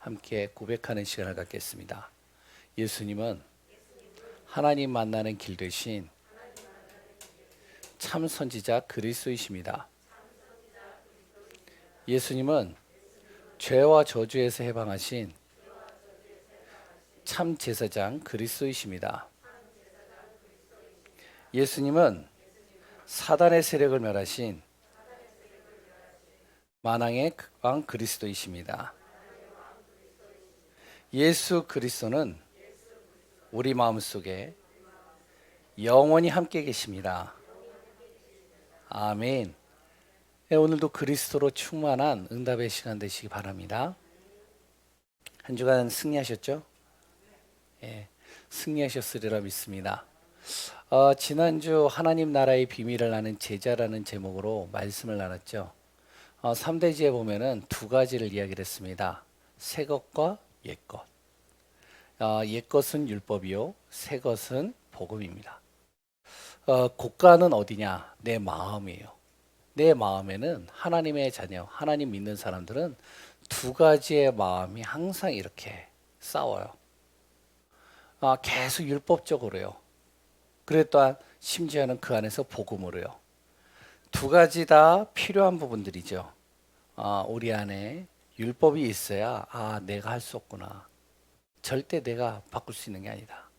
함께 고백하는 시간을 갖겠습니다. 예수님은 하나님 만나는 길 되신 참 선지자 그리스도이십니다. 예수님은 죄와 저주에서 해방하신 참 제사장 그리스도이십니다. 예수님은 사단의 세력을 멸하신 만왕의 왕 그리스도이십니다. 예수 그리스도는 우리 마음속에 영원히 함께 계십니다. 아멘. 네, 오늘도 그리스도로 충만한 응답의 시간 되시기 바랍니다. 한 주간 승리하셨죠? 예, 승리하셨으리라 믿습니다. 지난주 하나님 나라의 비밀을 아는 제자라는 제목으로 말씀을 나눴죠. 3대지에 보면은 두 가지를 이야기를 했습니다. 새 것과 옛 것. 옛 것은 율법이요, 새 것은 복음입니다. 고가는 어디냐? 내 마음이에요. 내 마음에는 하나님의 자녀, 하나님 믿는 사람들은 두 가지의 마음이 항상 이렇게 싸워요. 계속 율법적으로요. 그래 또한 심지어는 그 안에서 복음으로요. 두 가지 다 필요한 부분들이죠. 우리 안에 율법이 있어야 내가 할 수 없구나. 절대 내가 바꿀 수 있는 게 아니다.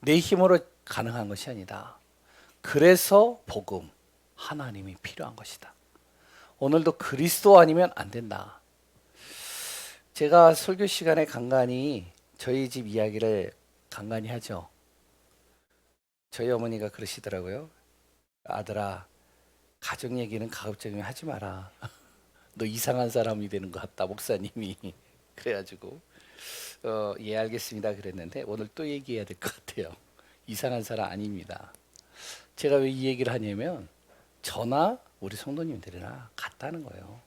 내 힘으로 가능한 것이 아니다. 그래서 복음, 하나님이 필요한 것이다. 오늘도 그리스도 아니면 안 된다. 제가 설교 시간에 간간히 저희 집 이야기를 간간히 하죠. 저희 어머니가 그러시더라고요. 아들아, 가족 얘기는 가급적이면 하지 마라. 너 이상한 사람이 되는 것 같다, 목사님이. 그래가지고 예, 알겠습니다 그랬는데 오늘 또 얘기해야 될 것 같아요. 이상한 사람 아닙니다. 제가 왜 이 얘기를 하냐면 저나 우리 성도님들이나 같다는 거예요.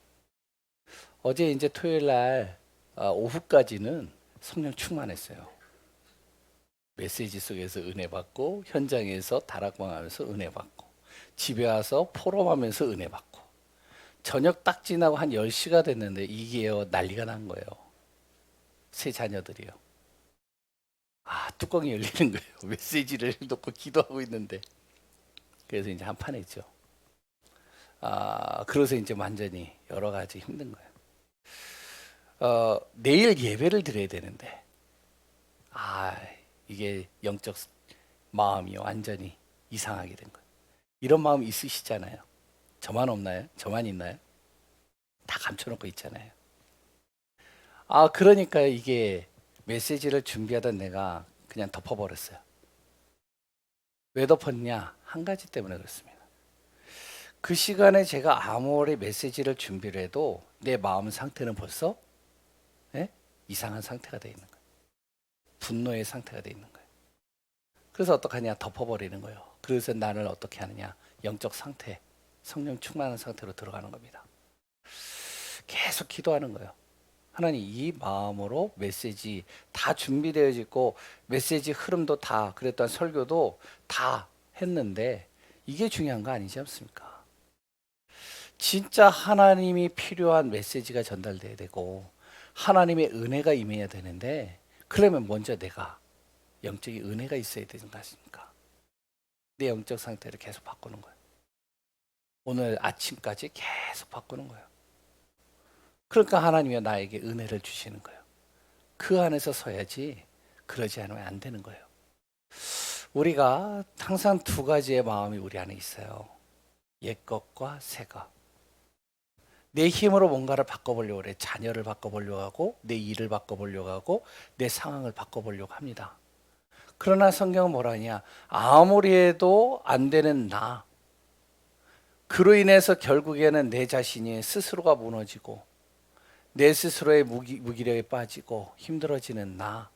어제 이제 토요일 날 오후까지는 성령 충만했어요. 메시지 속에서 은혜 받고, 현장에서 다락방 하면서 은혜 받고, 집에 와서 포럼하면서 은혜 받고, 저녁 딱 지나고 한 10시가 됐는데 이게요, 난리가 난 거예요. 새 자녀들이요. 뚜껑이 열리는 거예요. 메시지를 놓고 기도하고 있는데. 그래서 이제 한판 했죠. 그래서 이제 완전히 여러 가지 힘든 거예요. 내일 예배를 드려야 되는데, 이게 영적 마음이 완전히 이상하게 된 거예요. 이런 마음 있으시잖아요. 저만 없나요? 저만 있나요? 다 감춰놓고 있잖아요. 그러니까 이게 메시지를 준비하던 내가 그냥 덮어버렸어요. 왜 덮었냐? 한 가지 때문에 그렇습니다. 그 시간에 제가 아무리 메시지를 준비를 해도 내 마음 상태는 벌써 이상한 상태가 되어 있는 거예요. 분노의 상태가 되어 있는 거예요. 그래서 어떡하냐? 덮어버리는 거예요. 그래서 나를 어떻게 하느냐? 영적 상태, 성령 충만한 상태로 들어가는 겁니다. 계속 기도하는 거예요. 하나님, 이 마음으로 메시지 다 준비되어 있고 메시지 흐름도 다 그랬던 설교도 다 했는데 이게 중요한 거 아니지 않습니까? 진짜 하나님이 필요한 메시지가 전달돼야 되고 하나님의 은혜가 임해야 되는데 그러면 먼저 내가 영적인 은혜가 있어야 되는 거 아닙니까? 내 영적 상태를 계속 바꾸는 거예요. 오늘 아침까지 계속 바꾸는 거예요. 그러니까 하나님이 나에게 은혜를 주시는 거예요. 그 안에서 서야지 그러지 않으면 안 되는 거예요. 우리가 항상 두 가지의 마음이 우리 안에 있어요. 옛 것과 새 것. 내 힘으로 뭔가를 바꿔보려고 그래. 자녀를 바꿔보려고 하고 내 일을 바꿔보려고 하고 내 상황을 바꿔보려고 합니다. 그러나 성경은 뭐라 하냐? 아무리 해도 안 되는 나. 그로 인해서 결국에는 내 자신이 스스로가 무너지고 내 스스로의 무기력에 빠지고 힘들어지는 나.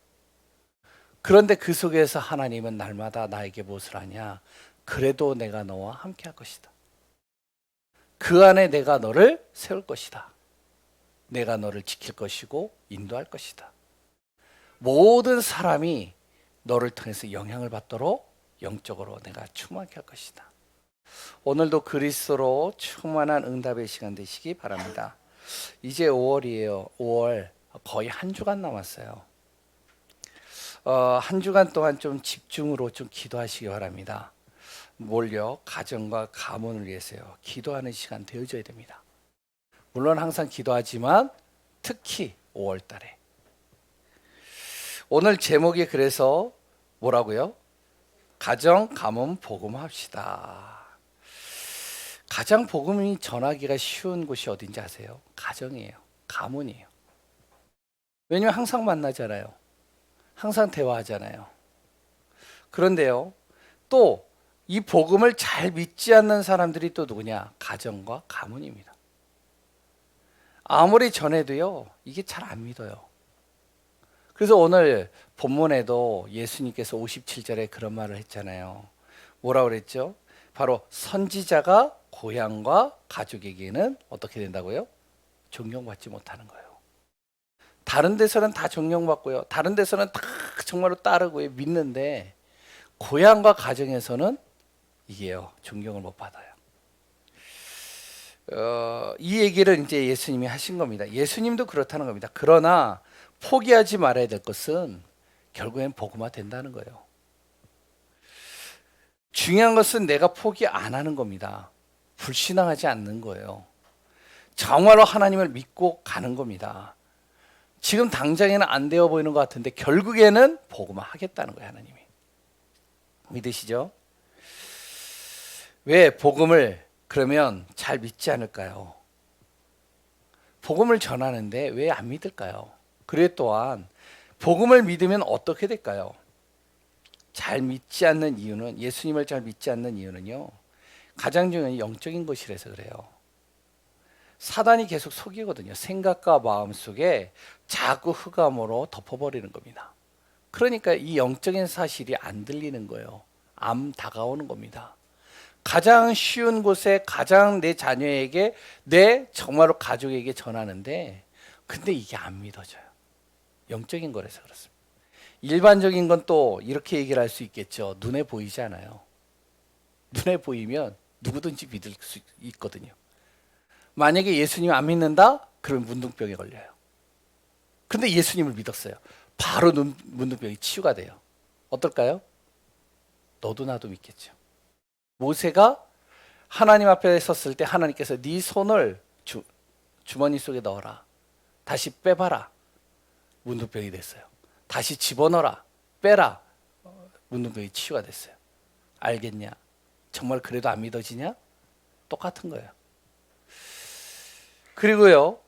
그런데 그 속에서 하나님은 날마다 나에게 무엇을 하냐? 그래도 내가 너와 함께 할 것이다. 그 안에 내가 너를 세울 것이다. 내가 너를 지킬 것이고 인도할 것이다. 모든 사람이 너를 통해서 영향을 받도록 영적으로 내가 충만케 할 것이다. 오늘도 그리스도로 충만한 응답의 시간 되시기 바랍니다. 이제 5월이에요. 5월 거의 한 주간 남았어요. 한 주간 동안 좀 집중으로 좀 기도하시기 바랍니다. 뭘요? 가정과 가문을 위해서요. 기도하는 시간 되어줘야 됩니다. 물론 항상 기도하지만 특히 5월 달에. 오늘 제목이 그래서 뭐라고요? 가정, 가문, 복음합시다. 가장 복음이 전하기가 쉬운 곳이 어딘지 아세요? 가정이에요. 가문이에요. 왜냐면 항상 만나잖아요. 항상 대화하잖아요. 그런데요, 또 이 복음을 잘 믿지 않는 사람들이 또 누구냐? 가정과 가문입니다. 아무리 전해도요, 이게 잘 안 믿어요. 그래서 오늘 본문에도 예수님께서 57절에 그런 말을 했잖아요. 뭐라고 그랬죠? 바로 선지자가 고향과 가족에게는 어떻게 된다고요? 존경받지 못하는 거예요. 다른 데서는 다 존경받고요. 다른 데서는 다 정말로 따르고 믿는데 고향과 가정에서는 이게요, 존경을 못 받아요. 이 얘기를 이제 예수님이 하신 겁니다. 예수님도 그렇다는 겁니다. 그러나 포기하지 말아야 될 것은 결국엔 복음화 된다는 거예요. 중요한 것은 내가 포기 안 하는 겁니다. 불신앙하지 않는 거예요. 정말로 하나님을 믿고 가는 겁니다. 지금 당장에는 안 되어 보이는 것 같은데 결국에는 복음화 하겠다는 거예요, 하나님이. 믿으시죠? 왜 복음을 그러면 잘 믿지 않을까요? 복음을 전하는데 왜 안 믿을까요? 그래 또한 복음을 믿으면 어떻게 될까요? 잘 믿지 않는 이유는, 예수님을 잘 믿지 않는 이유는요, 가장 중요한 영적인 것이라서 그래요. 사단이 계속 속이거든요. 생각과 마음 속에 자꾸 흑암으로 덮어버리는 겁니다. 그러니까 이 영적인 사실이 안 들리는 거예요. 안 다가오는 겁니다. 가장 쉬운 곳에 가장 내 자녀에게, 내 정말로 가족에게 전하는데 근데 이게 안 믿어져요. 영적인 거라서 그렇습니다. 일반적인 건 또 이렇게 얘기를 할 수 있겠죠. 눈에 보이지 않아요. 눈에 보이면 누구든지 믿을 수 있거든요. 만약에 예수님 안 믿는다? 그러면 문둥병에 걸려요. 근데 예수님을 믿었어요. 바로 문둥병이 치유가 돼요. 어떨까요? 너도 나도 믿겠죠. 모세가 하나님 앞에 섰을 때 하나님께서 네 손을 주머니 속에 넣어라. 다시 빼봐라. 문둥병이 됐어요. 다시 집어넣어라. 빼라. 문둥병이 치유가 됐어요. 알겠냐? 정말 그래도 안 믿어지냐? 똑같은 거예요. 그리고요,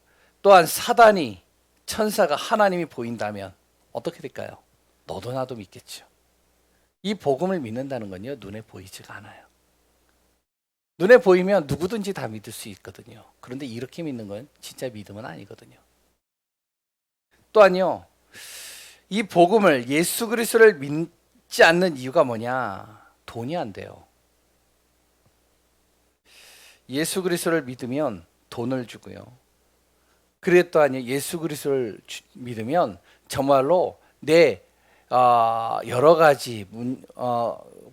또한 사단이, 천사가 하나님이 보인다면 어떻게 될까요? 너도 나도 믿겠죠. 이 복음을 믿는다는 건요, 눈에 보이지가 않아요. 눈에 보이면 누구든지 다 믿을 수 있거든요. 그런데 이렇게 믿는 건 진짜 믿음은 아니거든요. 또한요, 이 복음을, 예수 그리스도를 믿지 않는 이유가 뭐냐? 돈이 안 돼요. 예수 그리스도를 믿으면 돈을 주고요. 그래 또한 예수 그리스도를 믿으면 정말로 내 여러 가지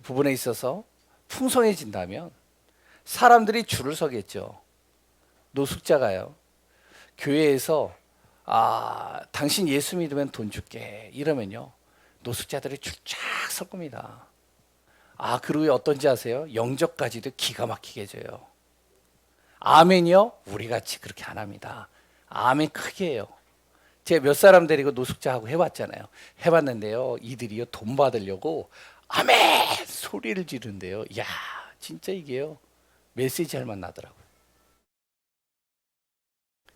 부분에 있어서 풍성해진다면 사람들이 줄을 서겠죠. 노숙자가요, 교회에서 당신 예수 믿으면 돈 줄게 이러면요, 노숙자들이 줄 쫙 설 겁니다. 그리고 어떤지 아세요? 영접까지도 기가 막히게 해줘요. 아멘이요? 우리같이 그렇게 안 합니다. 아멘 크게 해요. 제가 몇 사람 데리고 노숙자하고 해봤잖아요. 해봤는데요, 이들이요, 돈 받으려고 아멘 소리를 지르는데요, 이야 진짜 이게요, 메시지 할 맛 나더라고요.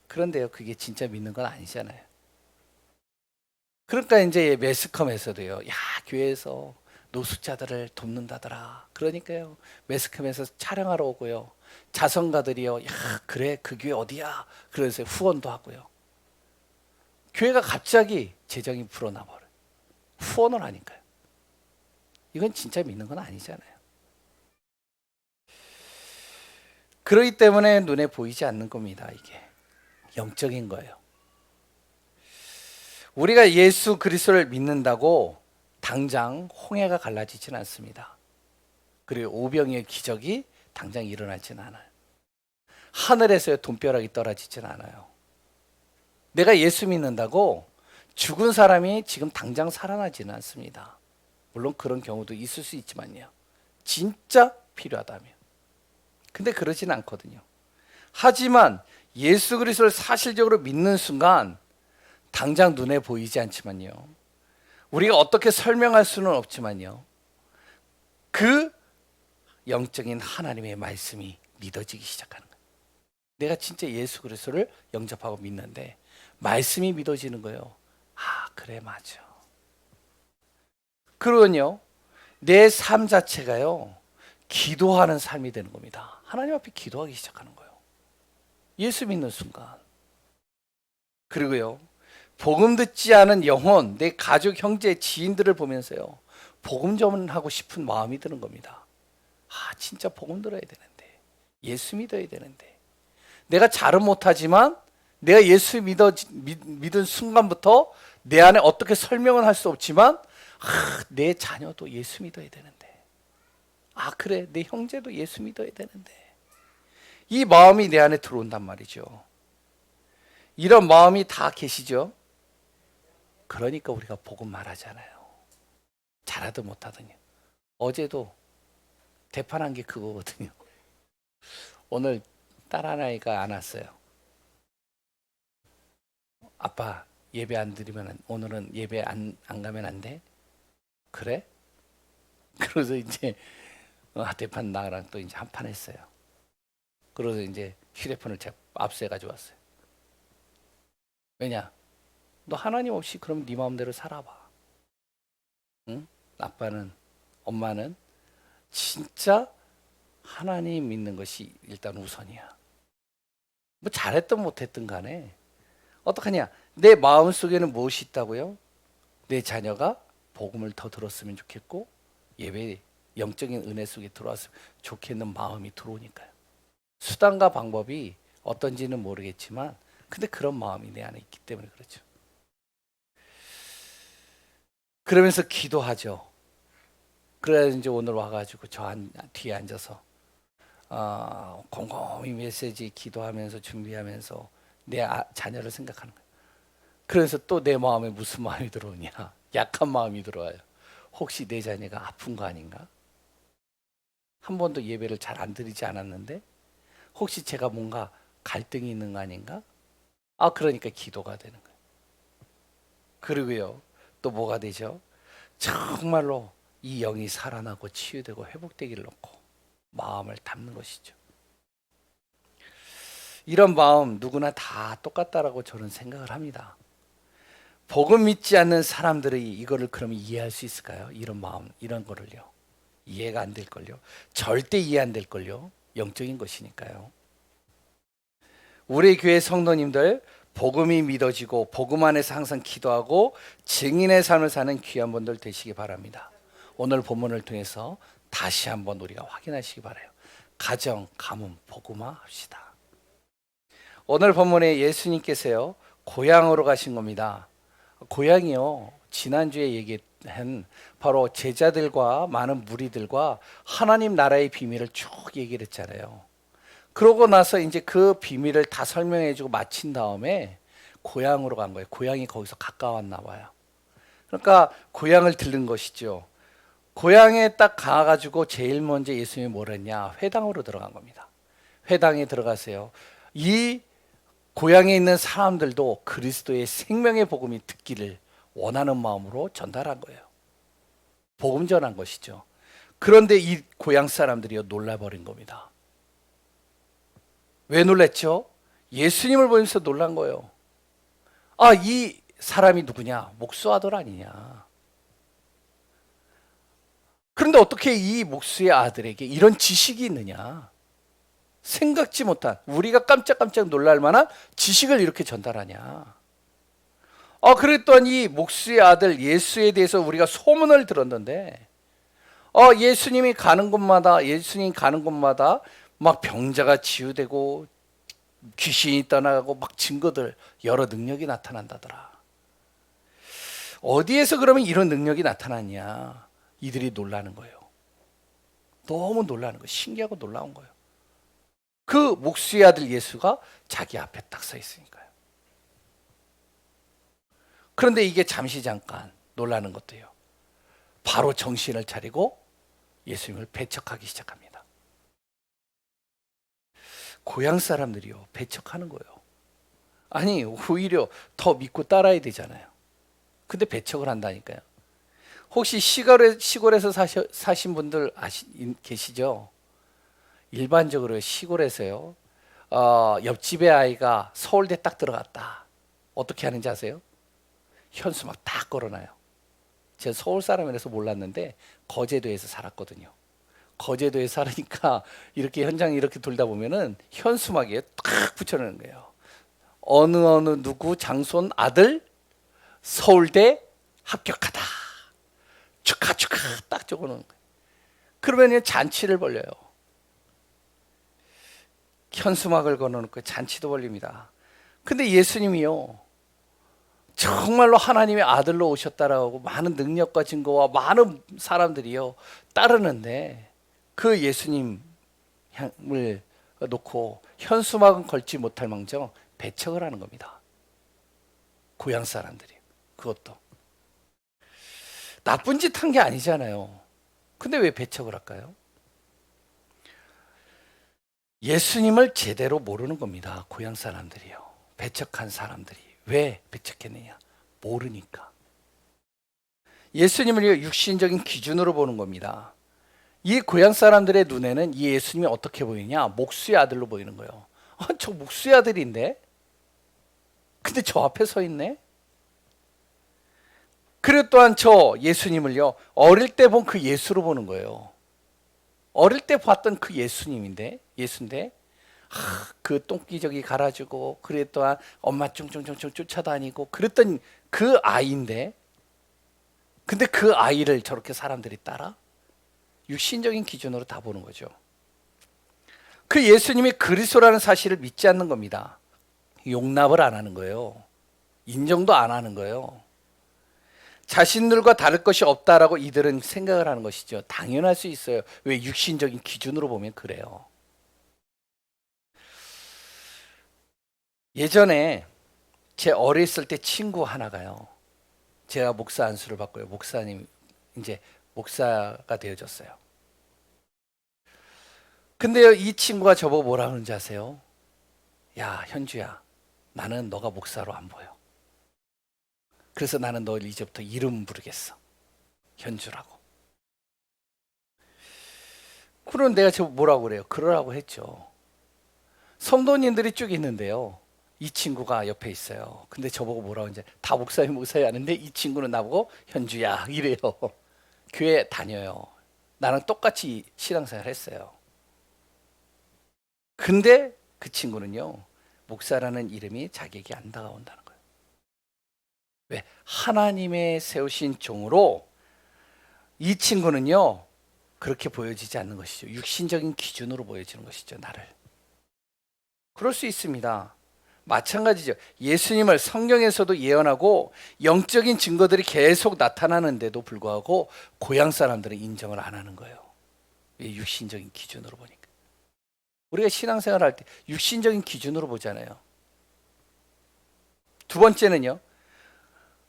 그런데요, 그게 진짜 믿는 건 아니잖아요. 그러니까 이제 매스컴에서도요, 야 교회에서 노숙자들을 돕는다더라. 그러니까요, 매스컴에서 촬영하러 오고요, 자선가들이요, 야 그래 그 교회 어디야? 그래서 후원도 하고요. 교회가 갑자기 재정이 불어나 버려요. 후원을 하니까요. 이건 진짜 믿는 건 아니잖아요. 그렇기 때문에 눈에 보이지 않는 겁니다. 이게 영적인 거예요. 우리가 예수 그리스도를 믿는다고 당장 홍해가 갈라지진 않습니다. 그리고 오병이의 기적이 당장 일어나진 않아요. 하늘에서의 돈벼락이 떨어지진 않아요. 내가 예수 믿는다고 죽은 사람이 지금 당장 살아나지는 않습니다. 물론 그런 경우도 있을 수 있지만요. 진짜 필요하다면. 근데 그러지는 않거든요. 하지만 예수 그리스도를 사실적으로 믿는 순간 당장 눈에 보이지 않지만요. 우리가 어떻게 설명할 수는 없지만요. 그 영적인 하나님의 말씀이 믿어지기 시작하는 거예요. 내가 진짜 예수 그리스도를 영접하고 믿는데 말씀이 믿어지는 거예요. 아, 그래, 맞아. 그러면요, 내 삶 자체가요, 기도하는 삶이 되는 겁니다. 하나님 앞에 기도하기 시작하는 거예요. 예수 믿는 순간. 그리고요, 복음 듣지 않은 영혼, 내 가족, 형제, 지인들을 보면서요, 복음 전하고 싶은 마음이 드는 겁니다. 아, 진짜 복음 들어야 되는데, 예수 믿어야 되는데, 내가 잘은 못하지만 내가 예수 믿은 순간부터 내 안에 어떻게 설명은 할 수 없지만 내 자녀도 예수 믿어야 되는데, 아 그래, 내 형제도 예수 믿어야 되는데, 이 마음이 내 안에 들어온단 말이죠. 이런 마음이 다 계시죠? 그러니까 우리가 복음 말하잖아요. 잘하든 못하든요. 어제도 대판한 게 그거거든요. 오늘 딸 하나가 안 왔어요. 아빠 예배 안 드리면 오늘은 예배 안 가면 안 돼? 그래? 그래서 이제 대판 나랑 또 이제 한 판 했어요. 그래서 이제 휴대폰을 제가 압수해 가지고 왔어요. 왜냐? 너 하나님 없이 그럼 네 마음대로 살아봐. 응? 아빠는, 엄마는 진짜 하나님 믿는 것이 일단 우선이야. 뭐 잘했든 못했든 간에 어떡하냐? 내 마음속에는 무엇이 있다고요? 내 자녀가 복음을 더 들었으면 좋겠고 예배, 영적인 은혜 속에 들어왔으면 좋겠는 마음이 들어오니까요. 수단과 방법이 어떤지는 모르겠지만 근데 그런 마음이 내 안에 있기 때문에 그렇죠. 그러면서 기도하죠. 그래야 이제 오늘 와가지고 저 뒤에 앉아서 곰곰이 메시지 기도하면서 준비하면서 내 자녀를 생각하는 거예요. 그래서 또 내 마음에 무슨 마음이 들어오냐? 약한 마음이 들어와요. 혹시 내 자녀가 아픈 거 아닌가? 한 번도 예배를 잘 안 드리지 않았는데 혹시 제가 뭔가 갈등이 있는 거 아닌가? 아, 그러니까 기도가 되는 거예요. 그리고요, 또 뭐가 되죠? 정말로 이 영이 살아나고 치유되고 회복되기를 놓고 마음을 담는 것이죠. 이런 마음 누구나 다 똑같다라고 저는 생각을 합니다. 복음 믿지 않는 사람들이 이거를 그러면 이해할 수 있을까요? 이런 마음, 이런 거를요. 이해가 안 될걸요. 절대 이해 안 될걸요. 영적인 것이니까요. 우리 교회 성도님들 복음이 믿어지고 복음 안에서 항상 기도하고 증인의 삶을 사는 귀한 분들 되시기 바랍니다. 오늘 본문을 통해서 다시 한번 우리가 확인하시기 바라요. 가정, 가문, 복음화 합시다. 오늘 본문에 예수님께서요, 고향으로 가신 겁니다. 고향이요, 지난주에 얘기한 바로 제자들과 많은 무리들과 하나님 나라의 비밀을 쭉 얘기를 했잖아요. 그러고 나서 이제 그 비밀을 다 설명해 주고 마친 다음에 고향으로 간 거예요. 고향이 거기서 가까웠나 봐요. 그러니까 고향을 들른 것이죠. 고향에 딱 가가지고 제일 먼저 예수님이 뭘 했냐? 회당으로 들어간 겁니다. 회당에 들어가세요. 이 고향에 있는 사람들도 그리스도의 생명의 복음이 듣기를 원하는 마음으로 전달한 거예요. 복음 전한 것이죠. 그런데 이 고향 사람들이요, 놀라버린 겁니다. 왜 놀랬죠? 예수님을 보면서 놀란 거예요. 아, 이 사람이 누구냐? 목수 아들 아니냐? 그런데 어떻게 이 목수의 아들에게 이런 지식이 있느냐? 생각지 못한, 우리가 깜짝깜짝 놀랄 만한 지식을 이렇게 전달하냐? 그랬더니 이 목수의 아들 예수에 대해서 우리가 소문을 들었는데, 예수님 가는 곳마다 막 병자가 치유되고 귀신이 떠나가고 막 증거들, 여러 능력이 나타난다더라. 어디에서 그러면 이런 능력이 나타났냐? 이들이 놀라는 거예요. 너무 놀라는 거예요. 신기하고 놀라운 거예요. 그 목수의 아들 예수가 자기 앞에 딱 서 있으니까요. 그런데 이게 잠시 잠깐 놀라는 것도요. 바로 정신을 차리고 예수님을 배척하기 시작합니다. 고향 사람들이요, 배척하는 거예요. 아니, 오히려 더 믿고 따라야 되잖아요. 근데 배척을 한다니까요. 혹시 시골에서 사신 분들 계시죠? 일반적으로 시골에서요, 옆집의 아이가 서울대 딱 들어갔다. 어떻게 하는지 아세요? 현수 막 다 걸어놔요. 제가 서울 사람이라서 몰랐는데 거제도에서 살았거든요. 거제도에 살으니까 이렇게 현장 이렇게 돌다 보면은 현수막에 딱 붙여놓는 거예요. 어느 누구 장손 아들 서울대 합격하다. 축하 딱 적어놓은 거예요. 그러면 잔치를 벌려요. 현수막을 걸어놓고 잔치도 벌립니다. 근데 예수님이요, 정말로 하나님의 아들로 오셨다라고 많은 능력과 증거와 많은 사람들이요 따르는데, 그 예수님을 놓고 현수막은 걸지 못할 망정 배척을 하는 겁니다. 고향 사람들이. 그것도 나쁜 짓 한 게 아니잖아요. 근데 왜 배척을 할까요? 예수님을 제대로 모르는 겁니다. 고향 사람들이요, 배척한 사람들이. 왜 배척했느냐? 모르니까. 예수님을 육신적인 기준으로 보는 겁니다. 이 고향 사람들의 눈에는 이 예수님이 어떻게 보이냐? 목수의 아들로 보이는 거예요. 저 목수의 아들인데? 근데 저 앞에 서 있네? 그리고 또한 저 예수님을요, 어릴 때 본 그 예수로 보는 거예요. 어릴 때 봤던 그 예수님인데, 예수인데, 그 똥기저귀 갈아주고, 그래 또한 엄마 쫑쫑쫑쫑 쫓아다니고, 그랬던 그 아이인데, 근데 그 아이를 저렇게 사람들이 따라? 육신적인 기준으로 다 보는 거죠. 그 예수님이 그리스도라는 사실을 믿지 않는 겁니다. 용납을 안 하는 거예요. 인정도 안 하는 거예요. 자신들과 다를 것이 없다라고 이들은 생각을 하는 것이죠. 당연할 수 있어요. 왜? 육신적인 기준으로 보면 그래요. 예전에 제 어렸을 때 친구 하나가요, 제가 목사 안수를 받고요, 목사님 이제 목사가 되어졌어요. 근데요, 이 친구가 저보고 뭐라 하는지 아세요? 야, 현주야, 나는 너가 목사로 안 보여. 그래서 나는 널 이제부터 이름 부르겠어. 현주라고. 그럼 내가 저 뭐라고 그래요? 그러라고 했죠. 성도님들이 쭉 있는데요, 이 친구가 옆에 있어요. 근데 저보고 뭐라고 이제 다 목사님 하는데 이 친구는 나보고 현주야 이래요. 교회 다녀요. 나랑 똑같이 신앙생활 했어요. 근데 그 친구는요, 목사라는 이름이 자기에게 안 다가온다는 거예요. 왜? 하나님의 세우신 종으로 이 친구는요 그렇게 보여지지 않는 것이죠. 육신적인 기준으로 보여지는 것이죠, 나를. 그럴 수 있습니다. 마찬가지죠. 예수님을 성경에서도 예언하고 영적인 증거들이 계속 나타나는데도 불구하고 고향 사람들은 인정을 안 하는 거예요. 왜? 육신적인 기준으로 보니까. 우리가 신앙생활 할 때 육신적인 기준으로 보잖아요. 두 번째는요,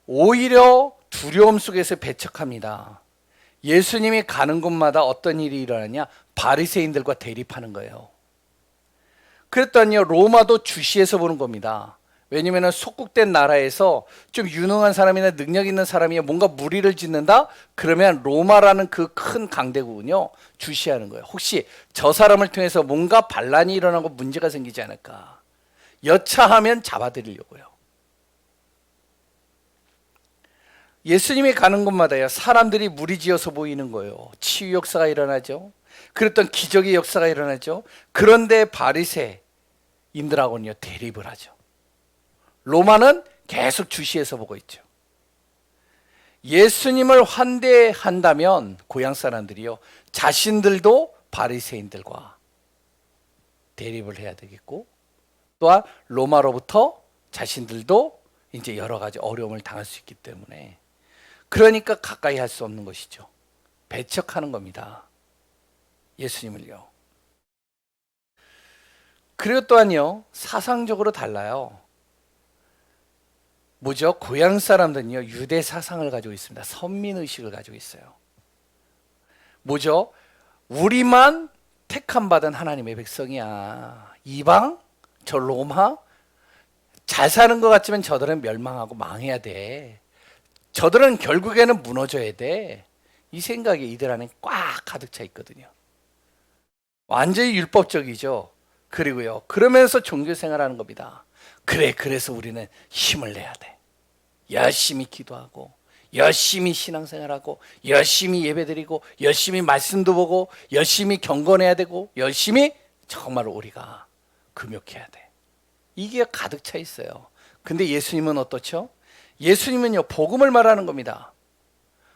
오히려 두려움 속에서 배척합니다. 예수님이 가는 곳마다 어떤 일이 일어나냐? 바리새인들과 대립하는 거예요. 그랬더니요, 로마도 주시해서 보는 겁니다. 왜냐하면 속국된 나라에서 좀 유능한 사람이나 능력 있는 사람이 뭔가 무리를 짓는다? 그러면 로마라는 그 큰 강대국은요 주시하는 거예요. 혹시 저 사람을 통해서 뭔가 반란이 일어나고 문제가 생기지 않을까, 여차하면 잡아들이려고요. 예수님이 가는 곳마다요 사람들이 무리지어서 보이는 거예요. 치유 역사가 일어나죠. 그랬던 기적의 역사가 일어나죠. 그런데 바리새인들하고는요 대립을 하죠. 로마는 계속 주시해서 보고 있죠. 예수님을 환대한다면 고향 사람들이요 자신들도 바리새인들과 대립을 해야 되겠고, 또한 로마로부터 자신들도 이제 여러 가지 어려움을 당할 수 있기 때문에, 그러니까 가까이 할 수 없는 것이죠. 배척하는 겁니다, 예수님을요. 그리고 또한요 사상적으로 달라요. 뭐죠? 고향 사람들은요, 유대 사상을 가지고 있습니다. 선민 의식을 가지고 있어요. 뭐죠? 우리만 택함 받은 하나님의 백성이야. 이방, 저 로마, 잘 사는 것 같지만 저들은 멸망하고 망해야 돼. 저들은 결국에는 무너져야 돼. 이 생각이 이들 안에 꽉 가득 차 있거든요. 완전히 율법적이죠. 그리고요, 그러면서 종교 생활하는 겁니다. 그래, 그래서 우리는 힘을 내야 돼. 열심히 기도하고, 열심히 신앙생활하고, 열심히 예배드리고, 열심히 말씀도 보고, 열심히 경건해야 되고, 열심히 정말로 우리가 금욕해야 돼. 이게 가득 차 있어요. 근데 예수님은 어떻죠? 예수님은요, 복음을 말하는 겁니다.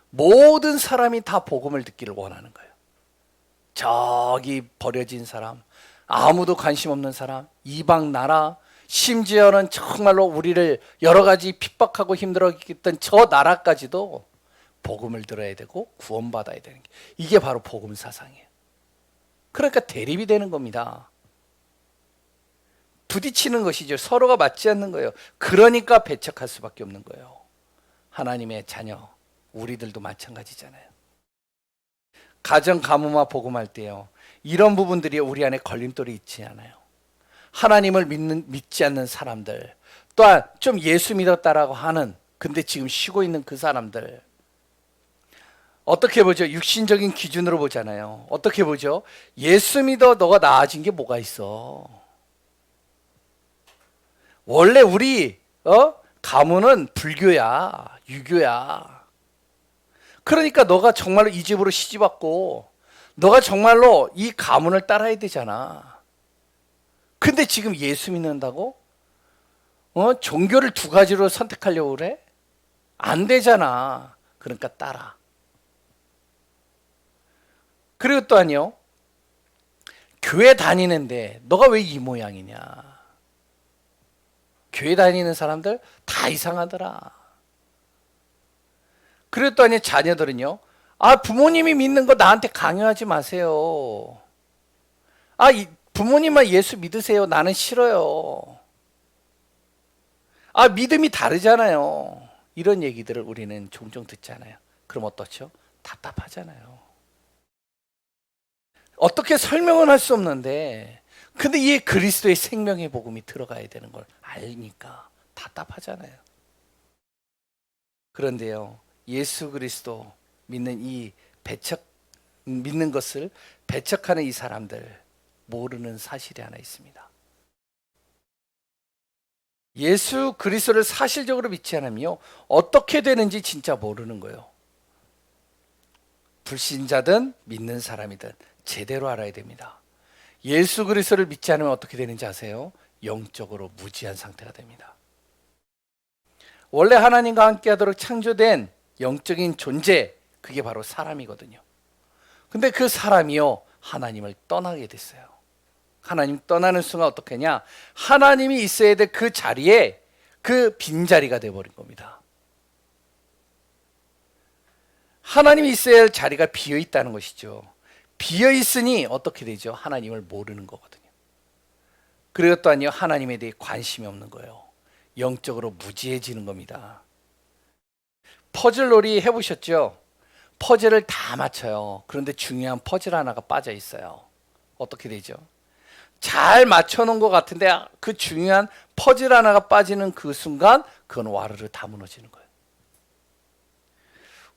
모든 사람이 다 복음을 듣기를 원하는 거예요. 저기 버려진 사람, 아무도 관심 없는 사람, 이방 나라, 심지어는 정말로 우리를 여러 가지 핍박하고 힘들어했던 저 나라까지도 복음을 들어야 되고 구원받아야 되는 게, 이게 바로 복음 사상이에요. 그러니까 대립이 되는 겁니다. 부딪히는 것이죠. 서로가 맞지 않는 거예요. 그러니까 배척할 수밖에 없는 거예요. 하나님의 자녀, 우리들도 마찬가지잖아요. 가정 가문화 복음할 때요, 이런 부분들이 우리 안에 걸림돌이 있지 않아요. 하나님을 믿지 않는 사람들, 또한 좀 예수 믿었다라고 하는, 근데 지금 쉬고 있는 그 사람들, 어떻게 보죠? 육신적인 기준으로 보잖아요. 어떻게 보죠? 예수 믿어 너가 나아진 게 뭐가 있어? 원래 우리 가문은 불교야, 유교야. 그러니까 너가 정말로 이 집으로 시집왔고, 너가 정말로 이 가문을 따라야 되잖아. 근데 지금 예수 믿는다고? 종교를 두 가지로 선택하려고 그래? 안 되잖아. 그러니까 따라. 그리고 또 아니요, 교회 다니는데 너가 왜 이 모양이냐? 교회 다니는 사람들 다 이상하더라. 그리고 또 아니요, 자녀들은요, 부모님이 믿는 거 나한테 강요하지 마세요. 부모님만 예수 믿으세요. 나는 싫어요. 믿음이 다르잖아요. 이런 얘기들을 우리는 종종 듣잖아요. 그럼 어떻죠? 답답하잖아요. 어떻게 설명은 할 수 없는데, 근데 이 그리스도의 생명의 복음이 들어가야 되는 걸 알니까 답답하잖아요. 그런데요, 예수 그리스도 믿는 믿는 것을 배척하는 이 사람들, 모르는 사실이 하나 있습니다. 예수 그리스도를 사실적으로 믿지 않으면 어떻게 되는지 진짜 모르는 거예요. 불신자든 믿는 사람이든 제대로 알아야 됩니다. 예수 그리스도를 믿지 않으면 어떻게 되는지 아세요? 영적으로 무지한 상태가 됩니다. 원래 하나님과 함께하도록 창조된 영적인 존재, 그게 바로 사람이거든요. 근데 그 사람이요, 하나님을 떠나게 됐어요. 하나님 떠나는 순간 어떻게 하냐? 하나님이 있어야 될 그 자리에 그 빈자리가 돼버린 겁니다. 하나님이 있어야 할 자리가 비어 있다는 것이죠. 비어 있으니 어떻게 되죠? 하나님을 모르는 거거든요. 그리고 또 아니요, 하나님에 대해 관심이 없는 거예요. 영적으로 무지해지는 겁니다. 퍼즐놀이 해보셨죠? 퍼즐을 다 맞춰요. 그런데 중요한 퍼즐 하나가 빠져 있어요. 어떻게 되죠? 잘 맞춰놓은 것 같은데 그 중요한 퍼즐 하나가 빠지는 그 순간, 그건 와르르 다 무너지는 거예요.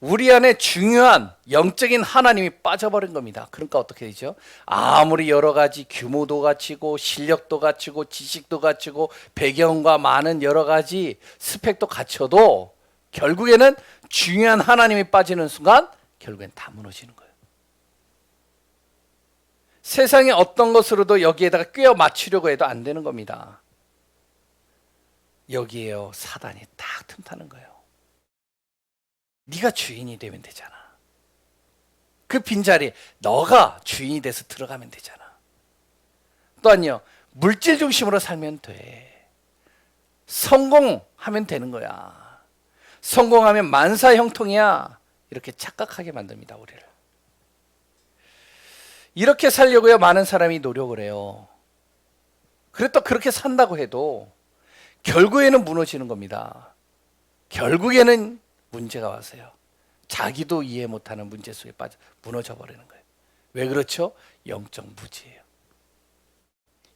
우리 안에 중요한 영적인 하나님이 빠져버린 겁니다. 그러니까 어떻게 되죠? 아무리 여러 가지 규모도 갖추고 실력도 갖추고 지식도 갖추고 배경과 많은 여러 가지 스펙도 갖춰도 결국에는 중요한 하나님이 빠지는 순간 결국엔 다 무너지는 거예요. 세상의 어떤 것으로도 여기에다가 꿰어 맞추려고 해도 안 되는 겁니다. 여기에요, 사단이 딱 틈타는 거예요. 네가 주인이 되면 되잖아. 그 빈자리에 너가 주인이 돼서 들어가면 되잖아. 또 아니요, 물질 중심으로 살면 돼. 성공하면 되는 거야. 성공하면 만사 형통이야. 이렇게 착각하게 만듭니다, 우리를. 이렇게 살려고요, 많은 사람이 노력을 해요. 그래 또 그렇게 산다고 해도 결국에는 무너지는 겁니다. 결국에는 문제가 와서요. 자기도 이해 못하는 문제 속에 빠져 무너져 버리는 거예요. 왜 그렇죠? 영적 무지예요.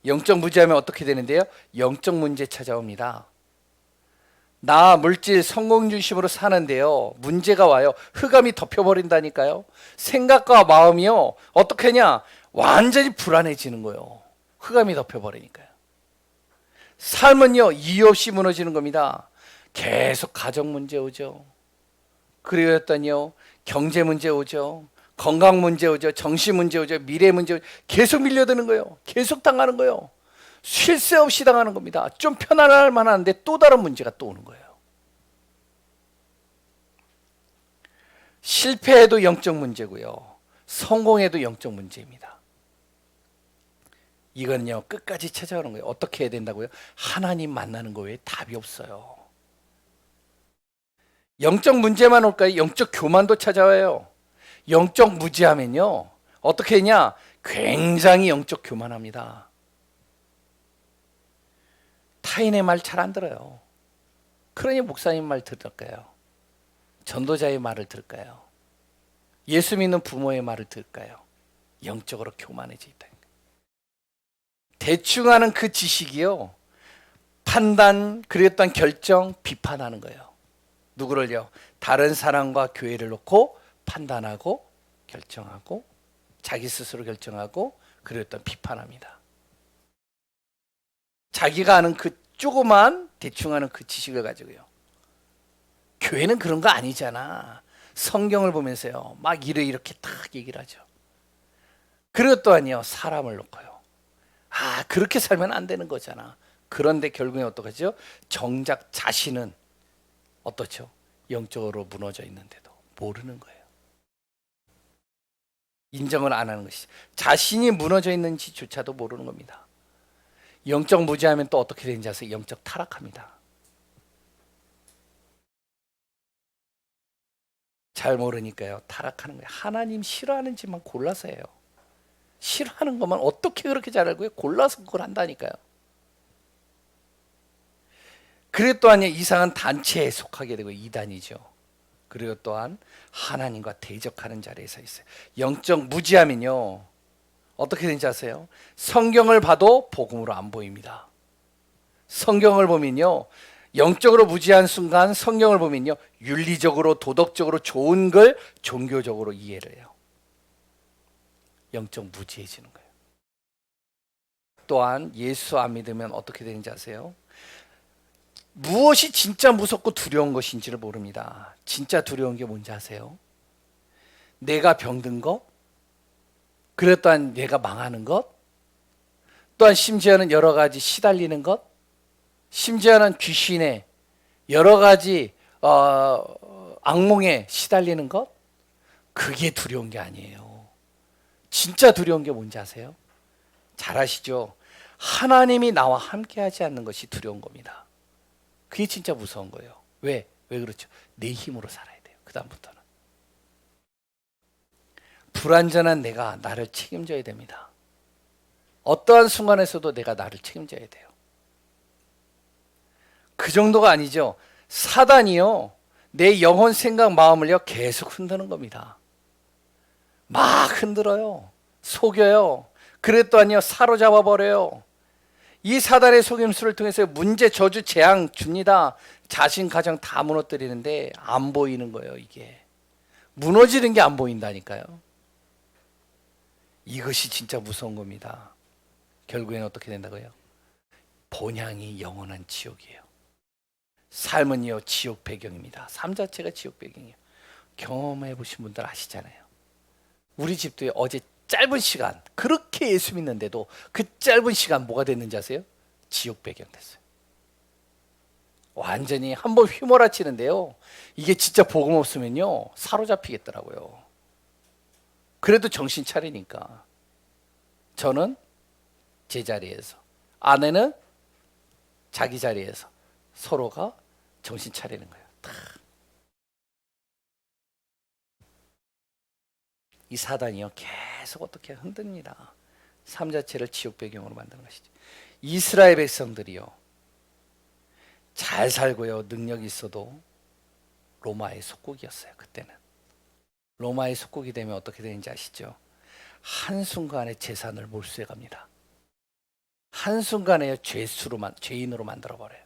영적 무지하면 어떻게 되는데요? 영적 문제 찾아옵니다. 나 물질 성공 중심으로 사는데요. 문제가 와요. 흑암이 덮여버린다니까요. 생각과 마음이요. 어떻게 하냐? 완전히 불안해지는 거예요. 흑암이 덮여버리니까요. 삶은요. 이유 없이 무너지는 겁니다. 계속 가정 문제 오죠. 그리고였더니요. 경제 문제 오죠. 건강 문제 오죠. 정신 문제 오죠. 미래 문제 오죠. 계속 밀려드는 거예요. 계속 당하는 거예요. 쉴 새 없이 당하는 겁니다. 좀 편안할 만한데 또 다른 문제가 또 오는 거예요. 실패해도 영적 문제고요. 성공해도 영적 문제입니다. 이거는요, 끝까지 찾아오는 거예요. 어떻게 해야 된다고요? 하나님 만나는 거 외에 답이 없어요. 영적 문제만 올까요? 영적 교만도 찾아와요. 영적 무지하면요, 어떻게 했냐? 굉장히 영적 교만합니다. 타인의 말 잘 안 들어요. 그러니 목사님 말 들을까요? 전도자의 말을 들을까요? 예수 믿는 부모의 말을 들을까요? 영적으로 교만해져 있다. 대충 하는 그 지식이요, 판단, 그랬던 결정, 비판하는 거예요. 누구를요? 다른 사람과 교회를 놓고 판단하고 결정하고 자기 스스로 결정하고 그랬던 비판합니다. 자기가 아는 그 조그만 대충 하는 그 지식을 가지고요. 교회는 그런 거 아니잖아. 성경을 보면서요. 막 이렇게 딱 얘기를 하죠. 그리고 또한요. 사람을 놓고요. 아, 그렇게 살면 안 되는 거잖아. 그런데 결국에 어떡하죠? 정작 자신은 어떻죠? 영적으로 무너져 있는데도 모르는 거예요. 인정을 안 하는 것이. 자신이 무너져 있는지조차도 모르는 겁니다. 영적 무지하면 또 어떻게 되는지 아세요? 영적 타락합니다. 잘 모르니까요. 타락하는 거예요. 하나님 싫어하는 짓만 골라서 해요. 싫어하는 것만 어떻게 그렇게 잘 알고요? 골라서 그걸 한다니까요. 그리고 또한 이상한 단체에 속하게 되고 이단이죠. 그리고 또한 하나님과 대적하는 자리에 서 있어요. 영적 무지하면요. 어떻게 되는지 아세요? 성경을 봐도 복음으로 안 보입니다. 성경을 보면요. 영적으로 무지한 순간 성경을 보면요. 윤리적으로 도덕적으로 좋은 걸 종교적으로 이해를 해요. 영적 무지해지는 거예요. 또한 예수 안 믿으면 어떻게 되는지 아세요? 무엇이 진짜 무섭고 두려운 것인지를 모릅니다. 진짜 두려운 게 뭔지 아세요? 내가 병든 것, 그리고 또한 내가 망하는 것, 또한 심지어는 여러 가지 시달리는 것, 심지어는 귀신의 여러 가지 악몽에 시달리는 것, 그게 두려운 게 아니에요. 진짜 두려운 게 뭔지 아세요? 잘 아시죠? 하나님이 나와 함께하지 않는 것이 두려운 겁니다. 그게 진짜 무서운 거예요. 왜? 왜 그렇죠? 내 힘으로 살아야 돼요. 그 다음부터는 불완전한 내가 나를 책임져야 됩니다. 어떠한 순간에서도 내가 나를 책임져야 돼요. 그 정도가 아니죠. 사단이요, 내 영혼, 생각, 마음을요 계속 흔드는 겁니다. 막 흔들어요. 속여요. 그래 또한요 사로잡아 버려요. 이 사단의 속임수를 통해서 문제, 저주, 재앙 줍니다. 자신, 가정 다 무너뜨리는데 안 보이는 거예요. 이게 무너지는 게 안 보인다니까요. 이것이 진짜 무서운 겁니다. 결국에는 어떻게 된다고요? 본향이 영원한 지옥이에요. 삶은요 지옥 배경입니다. 삶 자체가 지옥 배경이에요. 경험해 보신 분들 아시잖아요. 우리 집도 어제 짧은 시간 그렇게 예수 믿는데도 그 짧은 시간 뭐가 됐는지 아세요? 지옥 배경 됐어요. 완전히 한번 휘몰아치는데요. 이게 진짜 복음 없으면요 사로잡히겠더라고요. 그래도 정신 차리니까 저는 제 자리에서, 아내는 자기 자리에서 서로가 정신 차리는 거예요. 이 사단이요 계속 어떻게 흔듭니다. 삶 자체를 지옥 배경으로 만드는 것이죠. 이스라엘 백성들이요 잘 살고요 능력이 있어도 로마의 속국이었어요. 그때는. 로마의 속국이 되면 어떻게 되는지 아시죠? 한순간에 재산을 몰수해 갑니다. 한순간에 죄인으로 만들어버려요.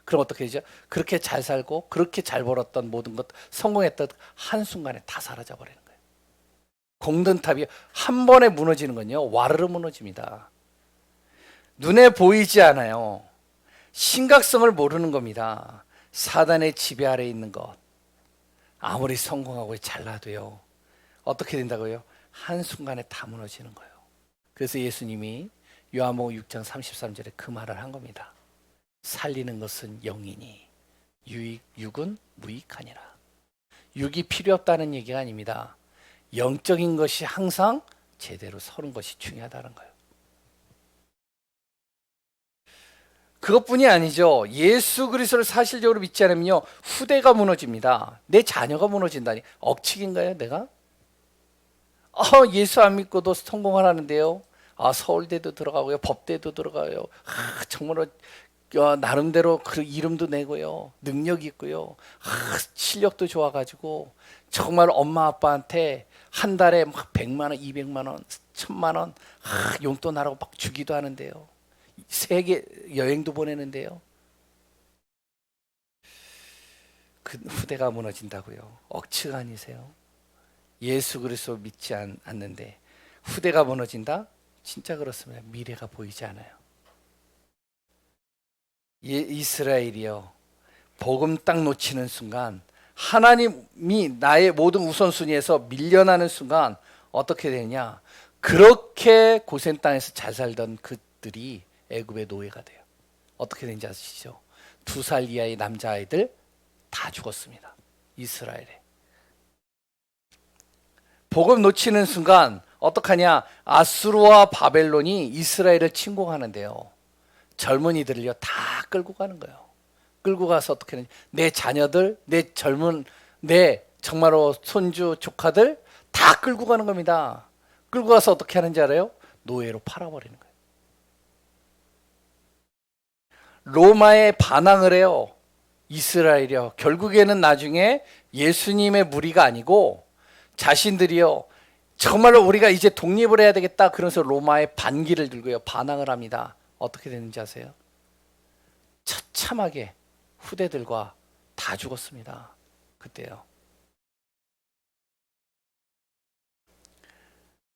그럼 어떻게 되죠? 그렇게 잘 살고 그렇게 잘 벌었던 모든 것, 성공했던 한순간에 다 사라져버리는 거예요. 공든탑이 한 번에 무너지는 건요, 와르르 무너집니다. 눈에 보이지 않아요. 심각성을 모르는 겁니다. 사단의 지배 아래에 있는 것. 아무리 성공하고 잘나도요, 어떻게 된다고요? 한순간에 다 무너지는 거예요. 그래서 예수님이 요한복음 6장 33절에 그 말을 한 겁니다. 살리는 것은 영이니 육은 무익하니라. 육이 필요 없다는 얘기가 아닙니다. 영적인 것이 항상 제대로 서는 것이 중요하다는 거예요. 그것뿐이 아니죠. 예수 그리스도를 사실적으로 믿지 않으면요, 후대가 무너집니다. 내 자녀가 무너진다니. 억측인가요, 내가? 예수 안 믿고도 성공을 하는데요. 서울대도 들어가고요, 법대도 들어가요. 정말로 나름대로 그 이름도 내고요, 능력 있고요, 실력도 좋아가지고 정말 엄마 아빠한테 한 달에 막 100만 원, 200만 원, 1000만 원 용돈 하라고 막 주기도 하는데요. 세계 여행도 보내는데요. 그 후대가 무너진다고요. 억측 아니세요? 예수 그리스도 믿지 않는데 후대가 무너진다? 진짜 그렇습니다. 미래가 보이지 않아요. 이스라엘이요, 복음 딱 놓치는 순간, 하나님이 나의 모든 우선순위에서 밀려나는 순간 어떻게 되냐? 그렇게 고센 땅에서 잘 살던 그들이 애굽의 노예가 돼요. 어떻게 되는지 아시죠? 2살 이하의 남자아이들 다 죽었습니다. 이스라엘에. 복음 놓치는 순간 어떡하냐? 아수르와 바벨론이 이스라엘을 침공하는데요, 젊은이들을요 다 끌고 가는 거예요. 끌고 가서 어떻게 하냐? 내 자녀들, 내 정말로 손주 조카들 다 끌고 가는 겁니다. 끌고 가서 어떻게 하는지 알아요? 노예로 팔아버리는 거예요. 로마에 반항을 해요. 이스라엘이요. 결국에는 나중에 예수님의 무리가 아니고 자신들이요, 정말로 우리가 이제 독립을 해야 되겠다 그러면서 로마의 반기를 들고요 반항을 합니다. 어떻게 되는지 아세요? 처참하게 후대들과 다 죽었습니다. 그때요.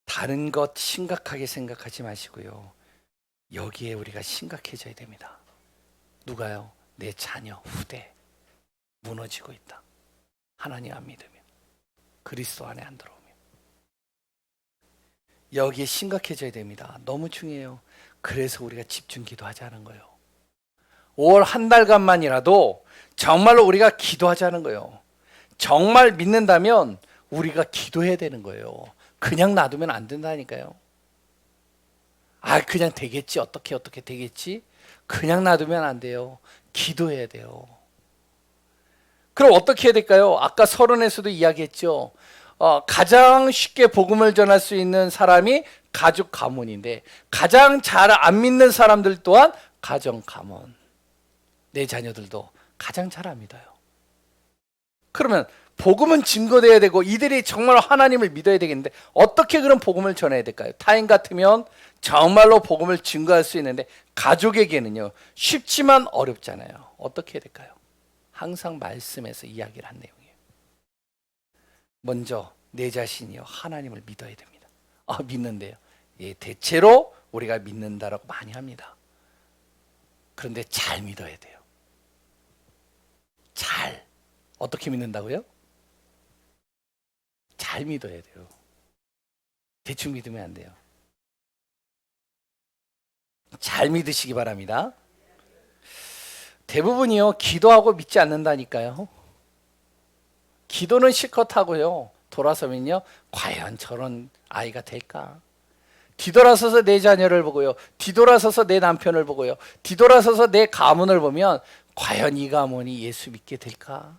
다른 것 심각하게 생각하지 마시고요, 여기에 우리가 심각해져야 됩니다. 누가요? 내 자녀 후대 무너지고 있다. 하나님 안 믿으면, 그리스도 안에 안 들어오면 여기에 심각해져야 됩니다. 너무 중요해요. 그래서 우리가 집중 기도하자는 거예요. 5월 한 달간만이라도 정말로 우리가 기도하자는 거예요. 정말 믿는다면 우리가 기도해야 되는 거예요. 그냥 놔두면 안 된다니까요. 그냥 되겠지, 어떻게 되겠지, 그냥 놔두면 안 돼요. 기도해야 돼요. 그럼 어떻게 해야 될까요? 아까 서론에서도 이야기했죠. 가장 쉽게 복음을 전할 수 있는 사람이 가족 가문인데, 가장 잘 안 믿는 사람들 또한 가정 가문. 내 자녀들도 가장 잘 안 믿어요. 그러면 복음은 증거돼야 되고 이들이 정말 하나님을 믿어야 되겠는데 어떻게 그런 복음을 전해야 될까요? 타인 같으면 정말로 복음을 증거할 수 있는데 가족에게는요 쉽지만 어렵잖아요. 어떻게 해야 될까요? 항상 말씀에서 이야기를 한 내용이에요. 먼저 내 자신이요 하나님을 믿어야 됩니다. 믿는데요. 예, 대체로 우리가 믿는다라고 많이 합니다. 그런데 잘 믿어야 돼요. 잘. 어떻게 믿는다고요? 잘 믿어야 돼요. 대충 믿으면 안 돼요. 잘 믿으시기 바랍니다. 대부분이요 기도하고 믿지 않는다니까요. 기도는 실컷 하고요 돌아서면요 과연 저런 아이가 될까? 뒤돌아서서 내 자녀를 보고요, 뒤돌아서서 내 남편을 보고요, 뒤돌아서서 내 가문을 보면 과연 이 가문이 예수 믿게 될까?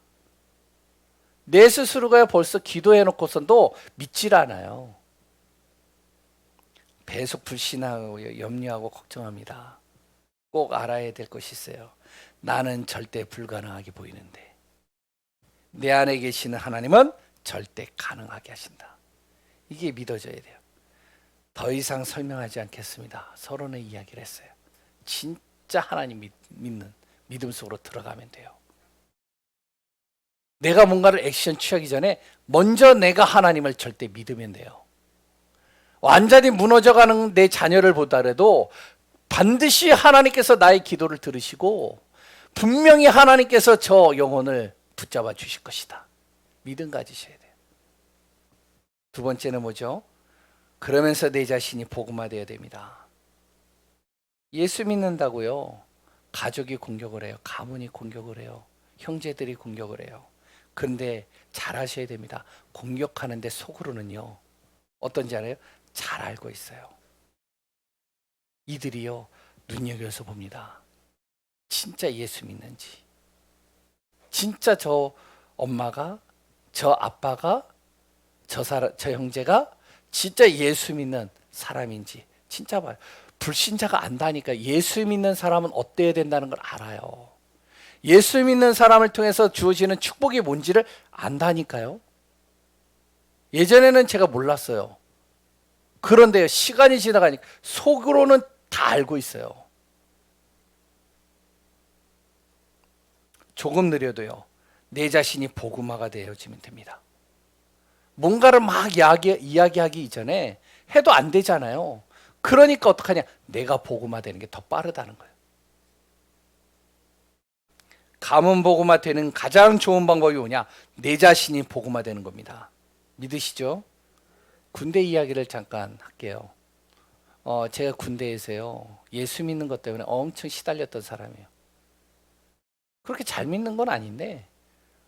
내 스스로가 벌써 기도해놓고서도 믿질 않아요. 계속 불신하고 염려하고 걱정합니다. 꼭 알아야 될 것이 있어요. 나는 절대 불가능하게 보이는데 내 안에 계시는 하나님은 절대 가능하게 하신다. 이게 믿어져야 돼요. 더 이상 설명하지 않겠습니다. 서론의 이야기를 했어요. 진짜 하나님 믿는 믿음 속으로 들어가면 돼요. 내가 뭔가를 액션 취하기 전에 먼저 내가 하나님을 절대 믿으면 돼요. 완전히 무너져가는 내 자녀를 보더라도 반드시 하나님께서 나의 기도를 들으시고 분명히 하나님께서 저 영혼을 붙잡아 주실 것이다. 믿음 가지셔야 돼요. 두 번째는 뭐죠? 그러면서 내 자신이 복음화되어야 됩니다. 예수 믿는다고요. 가족이 공격을 해요. 가문이 공격을 해요. 형제들이 공격을 해요. 그런데 잘 아셔야 됩니다. 공격하는데 속으로는요. 어떤지 알아요? 잘 알고 있어요. 이들이요. 눈여겨서 봅니다. 진짜 예수 믿는지. 진짜 저 엄마가, 저 아빠가, 저 형제가 진짜 예수 믿는 사람인지 진짜 봐요. 불신자가 안다니까. 예수 믿는 사람은 어때야 된다는 걸 알아요. 예수 믿는 사람을 통해서 주어지는 축복이 뭔지를 안다니까요. 예전에는 제가 몰랐어요. 그런데 시간이 지나가니까 속으로는 다 알고 있어요. 조금 느려도요. 내 자신이 복음화가 되어지면 됩니다. 뭔가를 막 이야기하기 이전에 해도 안 되잖아요. 그러니까 어떡하냐? 내가 복음화되는 게 더 빠르다는 거예요. 가문 복음화되는 가장 좋은 방법이 뭐냐? 내 자신이 복음화되는 겁니다. 믿으시죠? 군대 이야기를 잠깐 할게요. 제가 군대에서요. 예수 믿는 것 때문에 엄청 시달렸던 사람이에요. 그렇게 잘 믿는 건 아닌데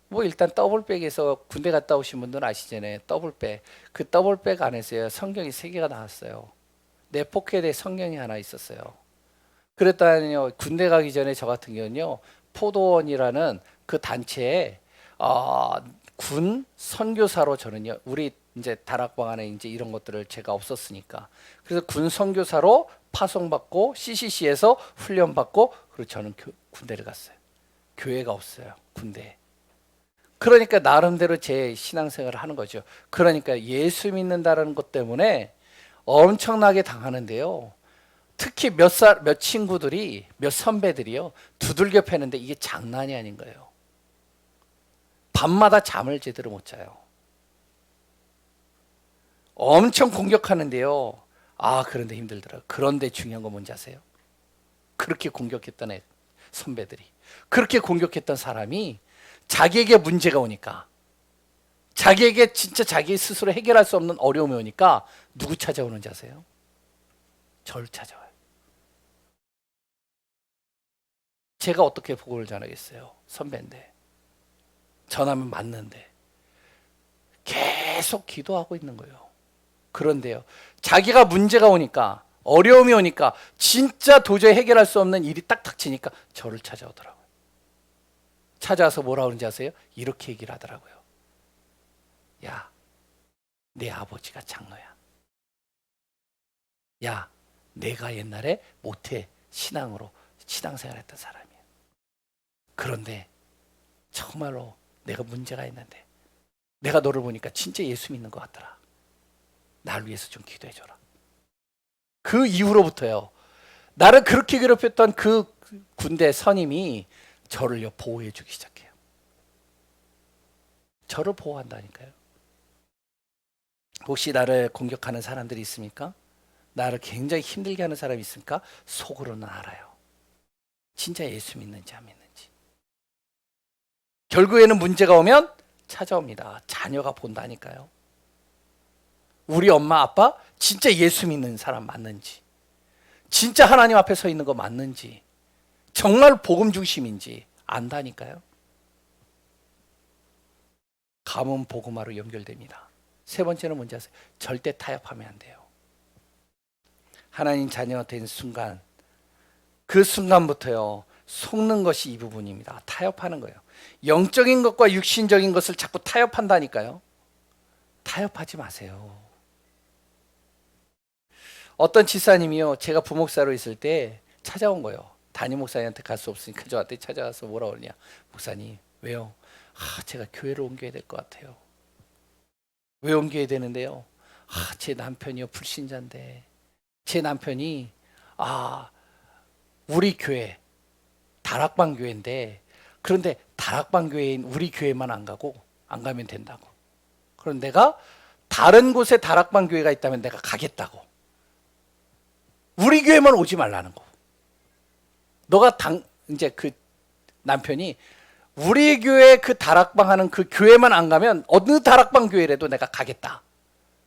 뭐 일단 더블백에서 군대 갔다 오신 분들은 아시잖아요. 더블백. 그 더블백 안에서요. 성경이 3개가 나왔어요. 내 포켓에 성경이 하나 있었어요. 그랬더니요. 군대 가기 전에 저 같은 경우는요. 포도원이라는 그 단체에 군 선교사로 저는요. 우리 이제 다락방 안에 이제 이런 것들을 제가 없었으니까. 그래서 군 선교사로 파송받고 CCC에서 훈련받고 그리고 저는 군대를 갔어요. 교회가 없어요. 군대에. 그러니까 나름대로 제 신앙생활을 하는 거죠. 그러니까 예수 믿는다는 것 때문에 엄청나게 당하는데요. 특히 몇 친구들이, 몇 선배들이요. 두들겨 패는데 이게 장난이 아닌 거예요. 밤마다 잠을 제대로 못 자요. 엄청 공격하는데요. 그런데 힘들더라고요. 그런데 중요한 건 뭔지 아세요? 그렇게 공격했던 선배들이, 그렇게 공격했던 사람이 자기에게 문제가 오니까, 자기에게 진짜 자기 스스로 해결할 수 없는 어려움이 오니까 누구 찾아오는지 아세요? 저를 찾아와요. 제가 어떻게 복음을 전하겠어요? 선배인데. 전하면 맞는데. 계속 기도하고 있는 거예요. 그런데요. 자기가 문제가 오니까, 어려움이 오니까, 진짜 도저히 해결할 수 없는 일이 딱 닥치니까 저를 찾아오더라고요. 찾아와서 뭐라 그러는지 아세요? 이렇게 얘기를 하더라고요. 야, 내 아버지가 장로야. 야, 내가 옛날에 모태 신앙으로 신앙생활 했던 사람이야. 그런데 정말로 내가 문제가 있는데 내가 너를 보니까 진짜 예수 믿는 것 같더라. 나를 위해서 좀 기도해줘라. 그 이후로부터요. 나를 그렇게 괴롭혔던 그 군대 선임이 저를요 보호해주기 시작해요. 저를 보호한다니까요. 혹시 나를 공격하는 사람들이 있습니까? 나를 굉장히 힘들게 하는 사람이 있습니까? 속으로는 알아요. 진짜 예수 믿는지 안 믿는지. 결국에는 문제가 오면 찾아옵니다. 자녀가 본다니까요. 우리 엄마 아빠 진짜 예수 믿는 사람 맞는지, 진짜 하나님 앞에 서 있는 거 맞는지, 정말 복음 중심인지 안다니까요. 가문 복음화로 연결됩니다. 세 번째는 뭔지 아세요? 절대 타협하면 안 돼요. 하나님 자녀 된 순간, 그 순간부터요 속는 것이 이 부분입니다. 타협하는 거예요. 영적인 것과 육신적인 것을 자꾸 타협한다니까요. 타협하지 마세요. 어떤 지사님이요, 제가 부목사로 있을 때 찾아온 거예요. 담임 목사님한테 갈 수 없으니까 저한테 찾아와서 뭐라 그러냐. 목사님, 왜요? 제가 교회를 옮겨야 될 것 같아요. 왜 옮겨야 되는데요? 제 남편이요 불신자인데, 제 남편이 우리 교회 다락방 교회인데, 그런데 다락방 교회인 우리 교회만 안 가고 안 가면 된다고. 그럼 내가 다른 곳에 다락방 교회가 있다면 내가 가겠다고. 우리 교회만 오지 말라는 거. 너가 이제 그 남편이 우리 교회 그 다락방 하는 그 교회만 안 가면 어느 다락방 교회라도 내가 가겠다.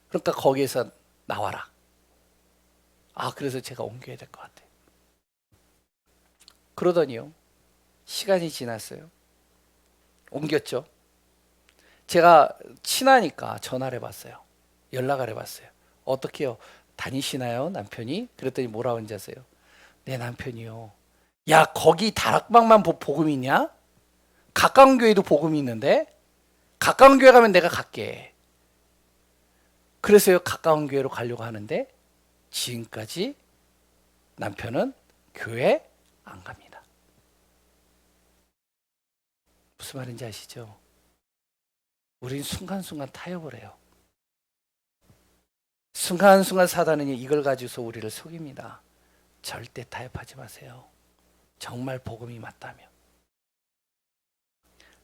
그러니까 거기에서 나와라. 그래서 제가 옮겨야 될 것 같아요. 그러더니요, 시간이 지났어요. 옮겼죠. 제가 친하니까 전화를 해봤어요. 연락을 해봤어요. 어떻게요? 다니시나요? 남편이? 그랬더니 뭐라고 하는지 아세요? 내 남편이요. 야, 거기 다락방만 복음이 있냐? 가까운 교회도 복음이 있는데? 가까운 교회 가면 내가 갈게. 그래서요, 가까운 교회로 가려고 하는데 지금까지 남편은 교회 안 갑니다. 무슨 말인지 아시죠? 우린 순간순간 타협을 해요. 순간순간 사단은 이걸 가지고서 우리를 속입니다. 절대 타협하지 마세요. 정말 복음이 맞다면,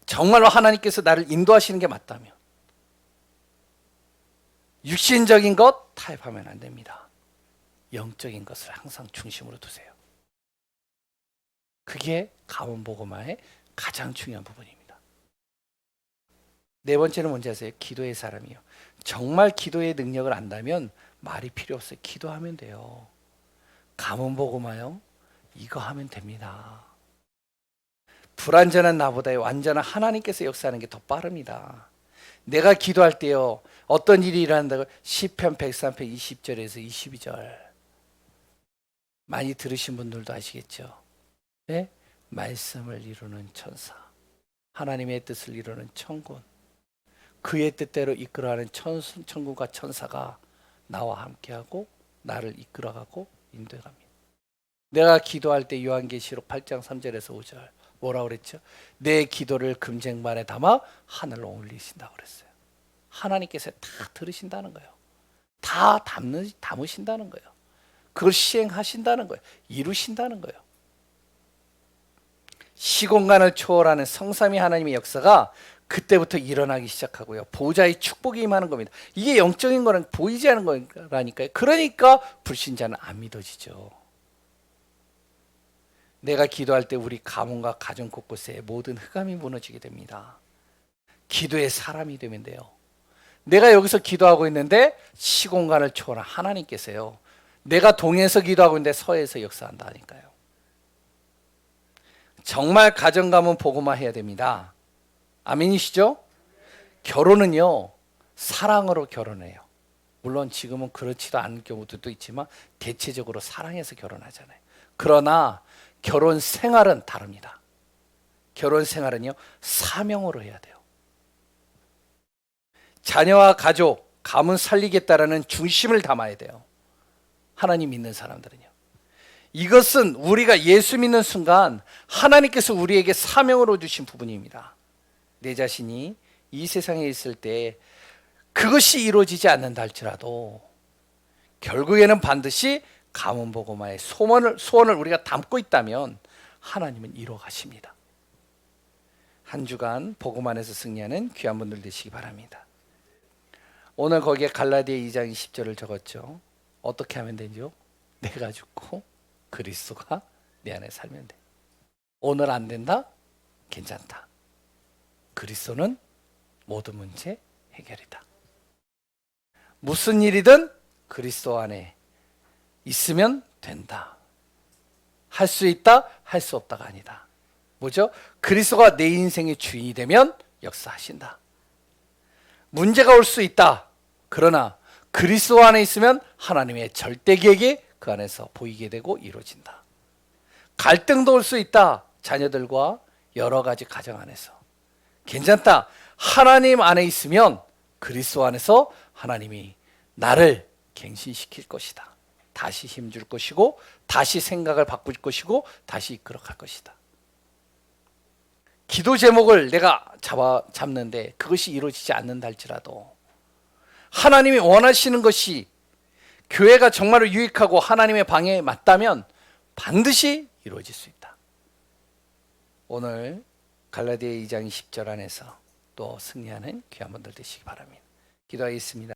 정말로 하나님께서 나를 인도하시는 게 맞다면, 육신적인 것 타협하면 안 됩니다. 영적인 것을 항상 중심으로 두세요. 그게 가문복음화의 가장 중요한 부분입니다. 네 번째는 뭔지 아세요? 기도의 사람이요. 정말 기도의 능력을 안다면 말이 필요 없어요. 기도하면 돼요. 가문복음화요. 이거 하면 됩니다. 불완전한 나보다 완전한 하나님께서 역사하는 게 더 빠릅니다. 내가 기도할 때요, 어떤 일이 일어난다고 시편 103편 20절에서 22절 많이 들으신 분들도 아시겠죠? 네? 말씀을 이루는 천사, 하나님의 뜻을 이루는 천군, 그의 뜻대로 이끌어가는 천군과 천사가 나와 함께하고 나를 이끌어가고 인도해갑니다. 내가 기도할 때 요한계시록 8장 3절에서 5절 뭐라고 그랬죠? 내 기도를 금쟁반에 담아 하늘로 올리신다고 그랬어요. 하나님께서 다 들으신다는 거예요. 다 담으신다는 거예요. 그걸 시행하신다는 거예요. 이루신다는 거예요. 시공간을 초월하는 성삼위 하나님의 역사가 그때부터 일어나기 시작하고요. 보좌의 축복이 임하는 겁니다. 이게 영적인 거는 보이지 않는 거라니까요. 그러니까 불신자는 안 믿어지죠. 내가 기도할 때 우리 가문과 가정 곳곳에 모든 흑암이 무너지게 됩니다. 기도의 사람이 되면 돼요. 내가 여기서 기도하고 있는데 시공간을 초월한 하나님께서요, 내가 동에서 기도하고 있는데 서에서 역사한다니까요. 정말 가정 가문 복음화 해야 됩니다. 아멘이시죠? 결혼은요, 사랑으로 결혼해요. 물론 지금은 그렇지도 않은 경우도 있지만 대체적으로 사랑해서 결혼하잖아요. 그러나 결혼 생활은 다릅니다. 결혼 생활은요, 사명으로 해야 돼요. 자녀와 가족, 가문 살리겠다라는 중심을 담아야 돼요. 하나님 믿는 사람들은요. 이것은 우리가 예수 믿는 순간 하나님께서 우리에게 사명으로 주신 부분입니다. 내 자신이 이 세상에 있을 때 그것이 이루어지지 않는다 할지라도 결국에는 반드시 가문 복음화의 소원을 우리가 담고 있다면 하나님은 이루어 가십니다. 한 주간 복음 안에서 승리하는 귀한 분들 되시기 바랍니다. 오늘 거기에 갈라디아 2장 20절을 적었죠. 어떻게 하면 되죠? 내가 죽고 그리스도가 내 안에 살면 돼. 오늘 안 된다? 괜찮다. 그리스도는 모든 문제 해결이다. 무슨 일이든 그리스도 안에 있으면 된다. 할 수 있다, 할 수 없다가 아니다. 뭐죠? 그리스도가 내 인생의 주인이 되면 역사하신다. 문제가 올 수 있다. 그러나 그리스도 안에 있으면 하나님의 절대 계획이 그 안에서 보이게 되고 이루어진다. 갈등도 올 수 있다. 자녀들과 여러 가지 가정 안에서. 괜찮다. 하나님 안에 있으면 그리스도 안에서 하나님이 나를 갱신시킬 것이다. 다시 힘줄 것이고 다시 생각을 바꿀 것이고 다시 이끌어갈 것이다. 기도 제목을 내가 잡는데 그것이 이루어지지 않는다 할지라도 하나님이 원하시는 것이 교회가 정말로 유익하고 하나님의 방향에 맞다면 반드시 이루어질 수 있다. 오늘 갈라디아 2장 10절 안에서 또 승리하는 귀한 분들 되시기 바랍니다. 기도하겠습니다.